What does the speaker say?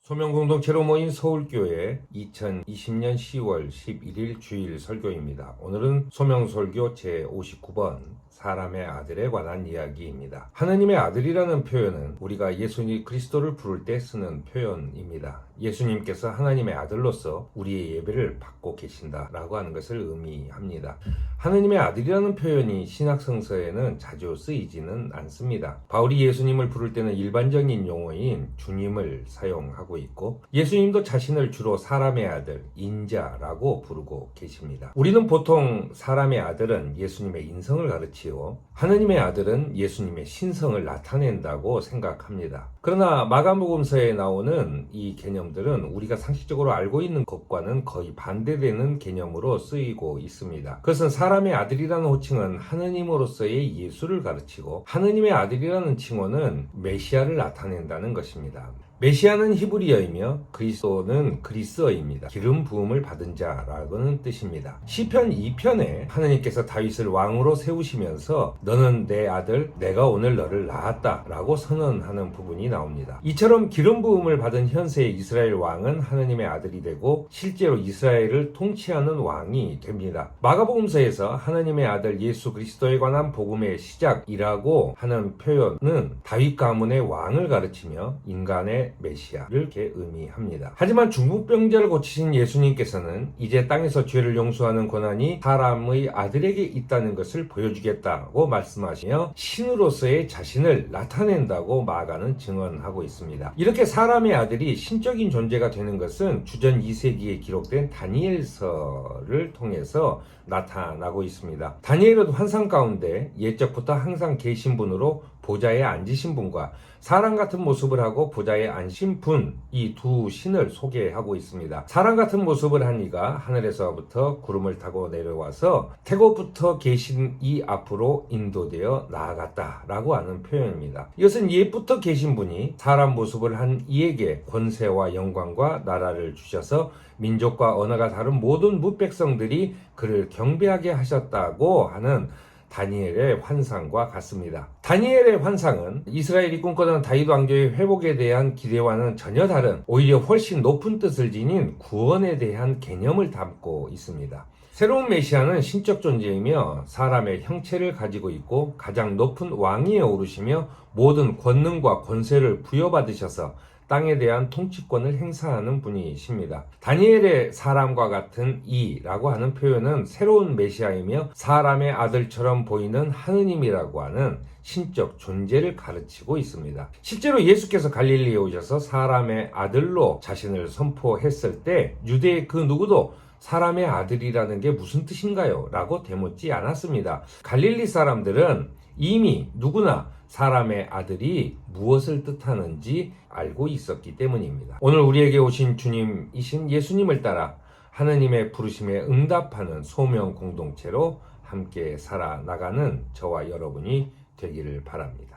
소명공동체로 모인 서울교회 2020년 10월 11일 주일 설교입니다. 오늘은 소명설교 제59번 사람의 아들에 관한 이야기입니다. 하느님의 아들이라는 표현은 우리가 예수님 그리스도를 부를 때 쓰는 표현입니다. 예수님께서 하나님의 아들로서 우리의 예배를 받고 계신다라고 하는 것을 의미합니다. 하느님의 아들이라는 표현이 신약성서에는 자주 쓰이지는 않습니다. 바울이 예수님을 부를 때는 일반적인 용어인 주님을 사용하고 있고, 예수님도 자신을 주로 사람의 아들, 인자라고 부르고 계십니다. 우리는 보통 사람의 아들은 예수님의 인성을 가르치고 하느님의 아들은 예수님의 신성을 나타낸다고 생각합니다. 그러나 마가복음서에 나오는 이 개념들은 우리가 상식적으로 알고 있는 것과는 거의 반대되는 개념으로 쓰이고 있습니다. 그것은 사람의 아들이라는 호칭은 하느님으로서의 예수를 가르치고, 하느님의 아들이라는 칭호는 메시아를 나타낸다는 것입니다. 메시아는 히브리어이며 그리스도는 그리스어입니다. 기름 부음을 받은 자라는 뜻입니다. 시편 2편에 하느님께서 다윗을 왕으로 세우시면서 너는 내 아들, 내가 오늘 너를 낳았다 라고 선언하는 부분이 나옵니다. 이처럼 기름 부음을 받은 현세의 이스라엘 왕은 하느님의 아들이 되고 실제로 이스라엘을 통치하는 왕이 됩니다. 마가복음서에서 하느님의 아들 예수 그리스도에 관한 복음의 시작이라고 하는 표현은 다윗 가문의 왕을 가르치며 인간의 메시아를 이렇게 의미합니다. 하지만 중풍병자를 고치신 예수님께서는 이제 땅에서 죄를 용서하는 권한이 사람의 아들에게 있다는 것을 보여주겠다고 말씀하시며 신으로서의 자신을 나타낸다고 마가는 증언하고 있습니다. 이렇게 사람의 아들이 신적인 존재가 되는 것은 주전 2세기에 기록된 다니엘서를 통해서 나타나고 있습니다. 다니엘은 환상 가운데 옛적부터 항상 계신 분으로 보좌에 앉으신 분과 사람 같은 모습을 하고 보좌에 앉으신 분, 이 두 신을 소개하고 있습니다. 사람 같은 모습을 한 이가 하늘에서부터 구름을 타고 내려와서 태고부터 계신 이 앞으로 인도되어 나아갔다라고 하는 표현입니다. 이것은 옛부터 계신 분이 사람 모습을 한 이에게 권세와 영광과 나라를 주셔서 민족과 언어가 다른 모든 무백성들이 그를 경배하게 하셨다고 하는 다니엘의 환상과 같습니다. 다니엘의 환상은 이스라엘이 꿈꾸던 다윗 왕조의 회복에 대한 기대와는 전혀 다른, 오히려 훨씬 높은 뜻을 지닌 구원에 대한 개념을 담고 있습니다. 새로운 메시아는 신적 존재이며 사람의 형체를 가지고 있고 가장 높은 왕위에 오르시며 모든 권능과 권세를 부여받으셔서 땅에 대한 통치권을 행사하는 분이십니다. 다니엘의 사람과 같은 이라고 하는 표현은 새로운 메시아이며 사람의 아들처럼 보이는 하느님이라고 하는 신적 존재를 가르치고 있습니다. 실제로 예수께서 갈릴리에 오셔서 사람의 아들로 자신을 선포했을 때 유대의 그 누구도 사람의 아들이라는 게 무슨 뜻인가요? 라고 되묻지 않았습니다. 갈릴리 사람들은 이미 누구나 사람의 아들이 무엇을 뜻하는지 알고 있었기 때문입니다. 오늘 우리에게 오신 주님이신 예수님을 따라 하느님의 부르심에 응답하는 소명 공동체로 함께 살아나가는 저와 여러분이 되기를 바랍니다.